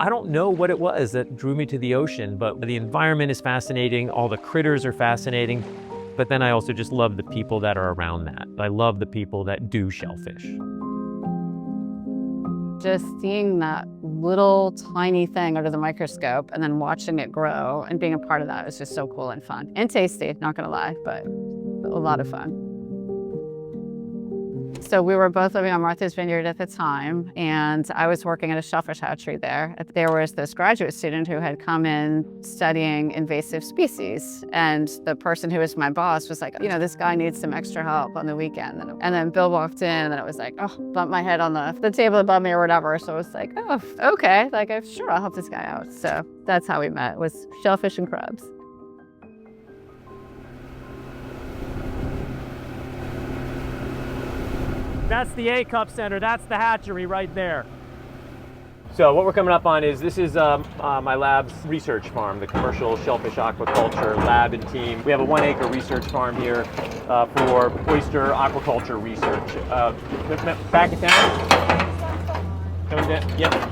I don't know what it was that drew me to the ocean, but the environment is fascinating. All the critters are fascinating. But then I also just love the people that are around that. I love the people that do shellfish. Just seeing that little tiny thing under the microscope and then watching it grow and being a part of that was just so cool and fun. And tasty, not gonna lie, but a lot of fun. So we were both living on Martha's Vineyard at the time, and I was working at a shellfish hatchery there. There was this graduate student who had come in studying invasive species, and the person who was my boss was like, this guy needs some extra help on the weekend. And then Bill walked in, and then it was like, bumped my head on the table above me or whatever. So it was like, oh, okay, sure, I'll help this guy out. So that's how we met, was shellfish and crabs. That's the A-Cup Center. That's the hatchery right there. So what we're coming up on is, this is my lab's research farm, the commercial shellfish aquaculture lab and team. We have a 1 acre research farm here for oyster aquaculture research. Back it down. Coming down. Yep.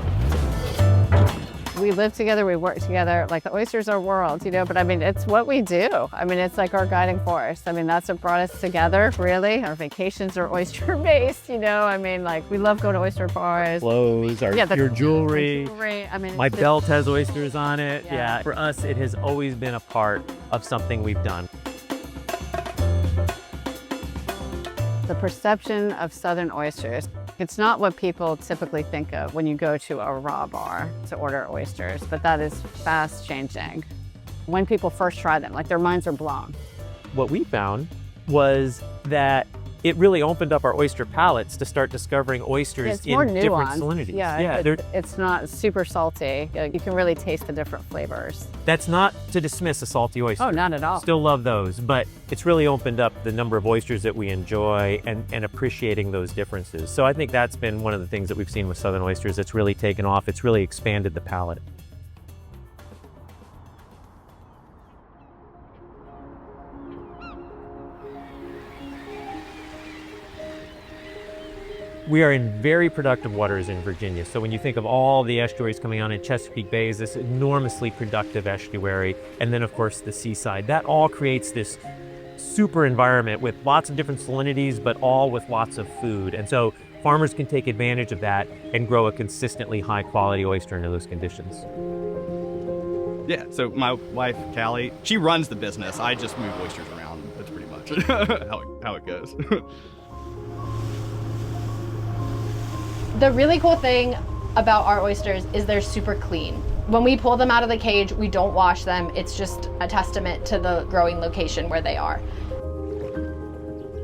We live together, we work together, like the oysters are worlds, but I mean, it's what we do. I mean, it's like our guiding force. I mean, that's what brought us together, really. Our vacations are oyster-based, I mean, like, we love going to oyster bars. Clothes, your jewelry. I mean, my belt has oysters on it. Yeah. For us, it has always been a part of something we've done. The perception of Southern oysters, it's not what people typically think of when you go to a raw bar to order oysters, but that is fast changing. When people first try them, like, their minds are blown. What we found was that it really opened up our oyster palates to start discovering oysters in different salinities. It's not super salty. You can really taste the different flavors. That's not to dismiss a salty oyster. Oh, not at all. Still love those, but it's really opened up the number of oysters that we enjoy and appreciating those differences. So I think that's been one of the things that we've seen with Southern oysters. It's really taken off. It's really expanded the palate. We are in very productive waters in Virginia. So when you think of all the estuaries coming on in Chesapeake Bay, is this enormously productive estuary, and then of course the seaside, that all creates this super environment with lots of different salinities, but all with lots of food. And so farmers can take advantage of that and grow a consistently high quality oyster under those conditions. Yeah, so my wife, Callie, she runs the business. I just move oysters around. That's pretty much how it goes. The really cool thing about our oysters is they're super clean. When we pull them out of the cage, we don't wash them. It's just a testament to the growing location where they are.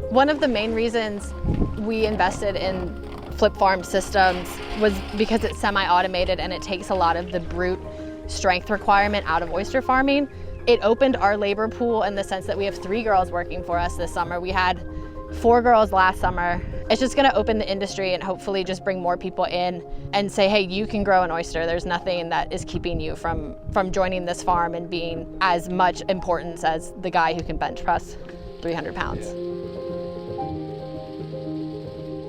One of the main reasons we invested in flip farm systems was because it's semi-automated and it takes a lot of the brute strength requirement out of oyster farming. It opened our labor pool in the sense that we have 3 girls working for us this summer. We had 4 girls last summer. It's just going to open the industry and hopefully just bring more people in and say, hey, you can grow an oyster. There's nothing that is keeping you from joining this farm and being as much importance as the guy who can bench press 300 pounds.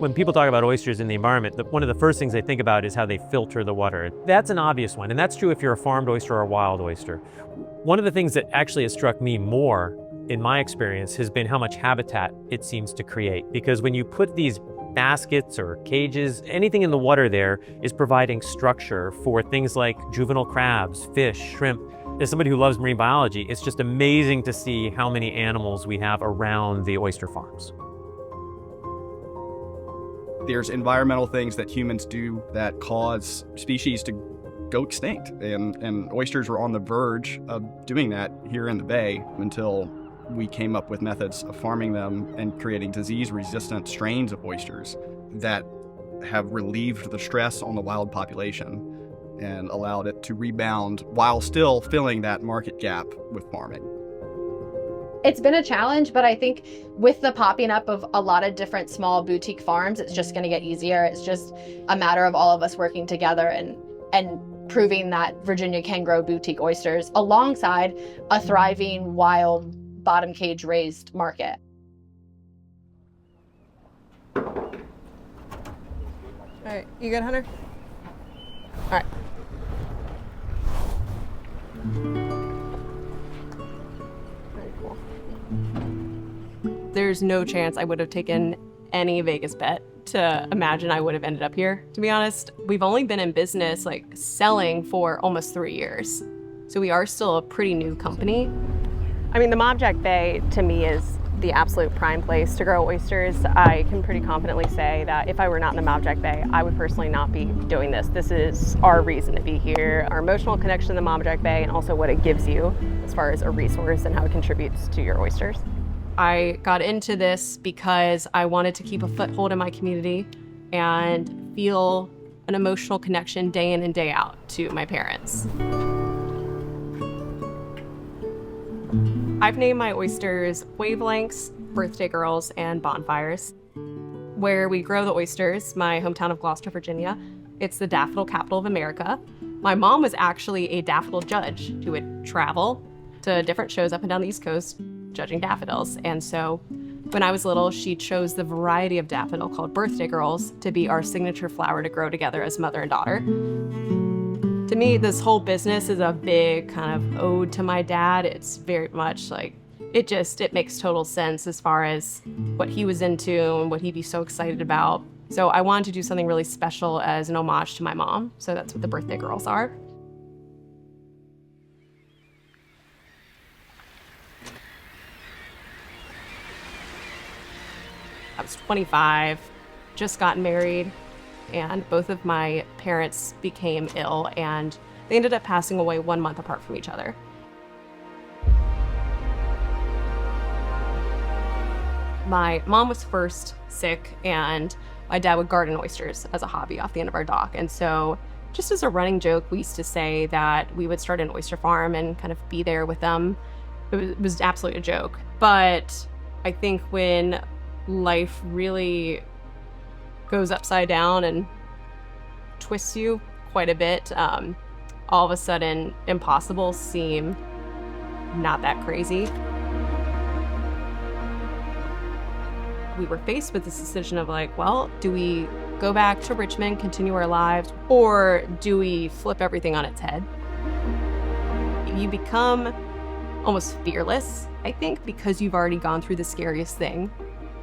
When people talk about oysters in the environment, one of the first things they think about is how they filter the water. That's an obvious one, and that's true if you're a farmed oyster or a wild oyster. One of the things that actually has struck me more in my experience has been how much habitat it seems to create. Because when you put these baskets or cages, anything in the water there is providing structure for things like juvenile crabs, fish, shrimp. As somebody who loves marine biology, it's just amazing to see how many animals we have around the oyster farms. There's environmental things that humans do that cause species to go extinct. And oysters were on the verge of doing that here in the bay until we came up with methods of farming them and creating disease-resistant strains of oysters that have relieved the stress on the wild population and allowed it to rebound while still filling that market gap with farming. It's been a challenge, but I think with the popping up of a lot of different small boutique farms, it's just going to get easier. It's just a matter of all of us working together and proving that Virginia can grow boutique oysters alongside a thriving wild bottom cage raised market. All right, you good, Hunter? All right. Very cool. There's no chance I would have taken any Vegas bet to imagine I would have ended up here, to be honest. We've only been in business, like selling, for almost 3 years. So we are still a pretty new company. I mean, the Mobjack Bay to me is the absolute prime place to grow oysters. I can pretty confidently say that if I were not in the Mobjack Bay, I would personally not be doing this. This is our reason to be here, our emotional connection to the Mobjack Bay, and also what it gives you as far as a resource and how it contributes to your oysters. I got into this because I wanted to keep a foothold in my community and feel an emotional connection day in and day out to my parents. I've named my oysters Wavelengths, Birthday Girls, and Bonfires. Where we grow the oysters, my hometown of Gloucester, Virginia, it's the daffodil capital of America. My mom was actually a daffodil judge who would travel to different shows up and down the East Coast judging daffodils. And so when I was little, she chose the variety of daffodil called Birthday Girls to be our signature flower to grow together as mother and daughter. To me, this whole business is a big kind of ode to my dad. It's very much like, it makes total sense as far as what he was into and what he'd be so excited about. So I wanted to do something really special as an homage to my mom. So that's what the Birthday Girls are. I was 25, just gotten married, and both of my parents became ill, and they ended up passing away 1 month apart from each other. My mom was first sick, and my dad would garden oysters as a hobby off the end of our dock. And so just as a running joke, we used to say that we would start an oyster farm and kind of be there with them. It was absolutely a joke. But I think when life really goes upside down and twists you quite a bit, all of a sudden impossible seem not that crazy. We were faced with this decision of like, well, do we go back to Richmond, continue our lives, or do we flip everything on its head? You become almost fearless, I think, because you've already gone through the scariest thing.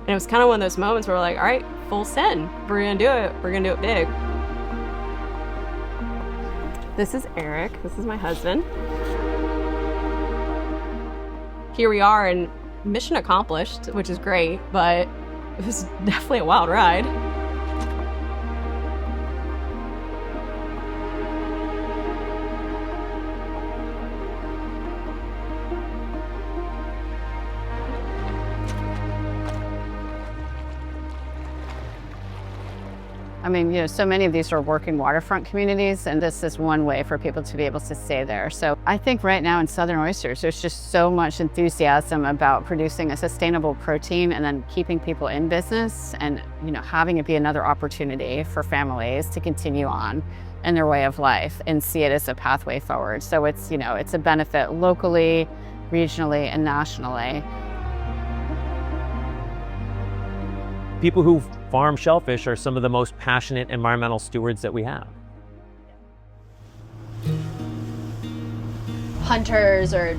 And it was kind of one of those moments where we're like, all right, full send. We're gonna do it. We're gonna do it big. This is Eric. This is my husband. Here we are, and mission accomplished, which is great, but it was definitely a wild ride. I mean, so many of these are working waterfront communities, and this is one way for people to be able to stay there. So I think right now in Southern Oysters, there's just so much enthusiasm about producing a sustainable protein and then keeping people in business and, having it be another opportunity for families to continue on in their way of life and see it as a pathway forward. So it's, it's a benefit locally, regionally, and nationally. People who farm shellfish are some of the most passionate environmental stewards that we have. Hunters or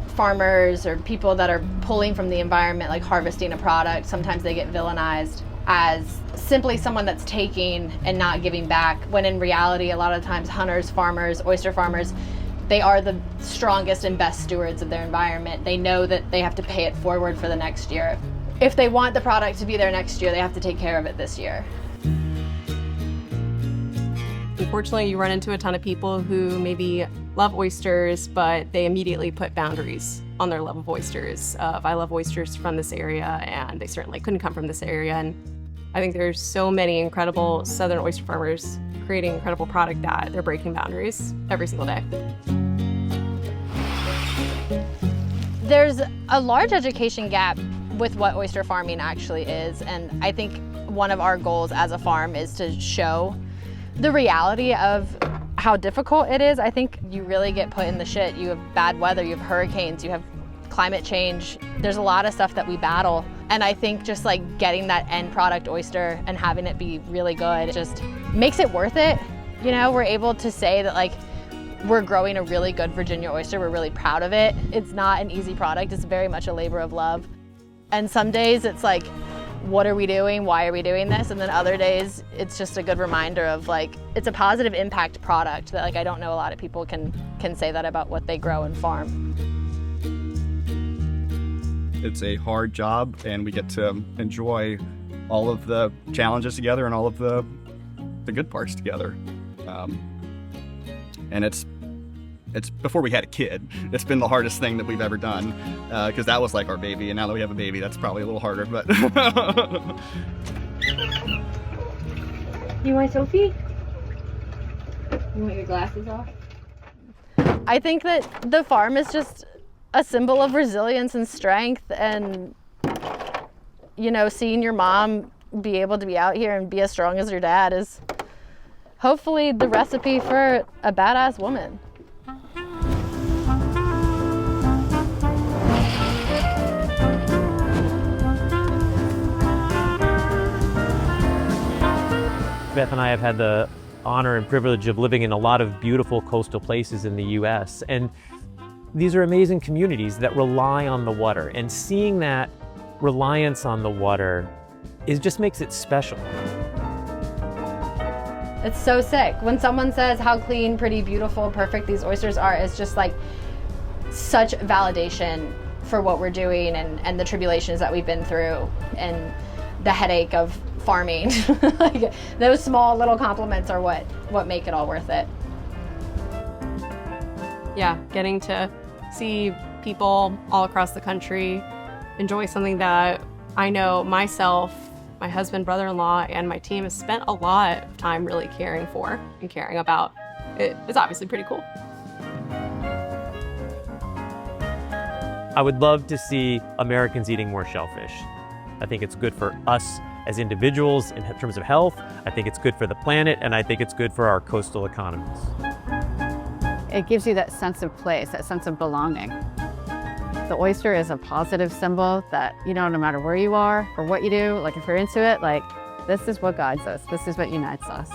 farmers or people that are pulling from the environment, like harvesting a product, sometimes they get villainized as simply someone that's taking and not giving back, when in reality, a lot of times hunters, farmers, oyster farmers, they are the strongest and best stewards of their environment. They know that they have to pay it forward for the next year. If they want the product to be there next year, they have to take care of it this year. Unfortunately, you run into a ton of people who maybe love oysters, but they immediately put boundaries on their love of oysters. I love oysters from this area, and they certainly couldn't come from this area. And I think there's so many incredible Southern oyster farmers creating incredible product that they're breaking boundaries every single day. There's a large education gap with what oyster farming actually is, and I think one of our goals as a farm is to show the reality of how difficult it is. I think you really get put in the shit. You have bad weather, you have hurricanes, you have climate change. There's a lot of stuff that we battle, and I think just like getting that end product oyster and having it be really good just makes it worth it. We're able to say that like we're growing a really good Virginia oyster. We're really proud of it. It's not an easy product. It's very much a labor of love. And some days it's like, what are we doing? Why are we doing this? And then other days it's just a good reminder of like, it's a positive impact product that like I don't know a lot of people can say that about what they grow and farm. It's a hard job, and we get to enjoy all of the challenges together and all of the good parts together. And it's before we had a kid, it's been the hardest thing that we've ever done, because that was like our baby, and now that we have a baby, that's probably a little harder, but. You want Sophie? You want your glasses off? I think that the farm is just a symbol of resilience and strength, and, you know, seeing your mom be able to be out here and be as strong as your dad is hopefully the recipe for a badass woman. Beth and I have had the honor and privilege of living in a lot of beautiful coastal places in the US, and these are amazing communities that rely on the water, and seeing that reliance on the water just makes it special. It's so sick. When someone says how clean, pretty, beautiful, perfect these oysters are, it's just like such validation for what we're doing and the tribulations that we've been through and the headache of farming. Like, those small little compliments are what make it all worth it. Yeah, getting to see people all across the country enjoy something that I know myself, my husband, brother-in-law, and my team has spent a lot of time really caring for and caring about. It's obviously pretty cool. I would love to see Americans eating more shellfish. I think it's good for us as individuals in terms of health. I think it's good for the planet, and I think it's good for our coastal economies. It gives you that sense of place, that sense of belonging. The oyster is a positive symbol that, you know, no matter where you are or what you do, like if you're into it, like this is what guides us. This is what unites us.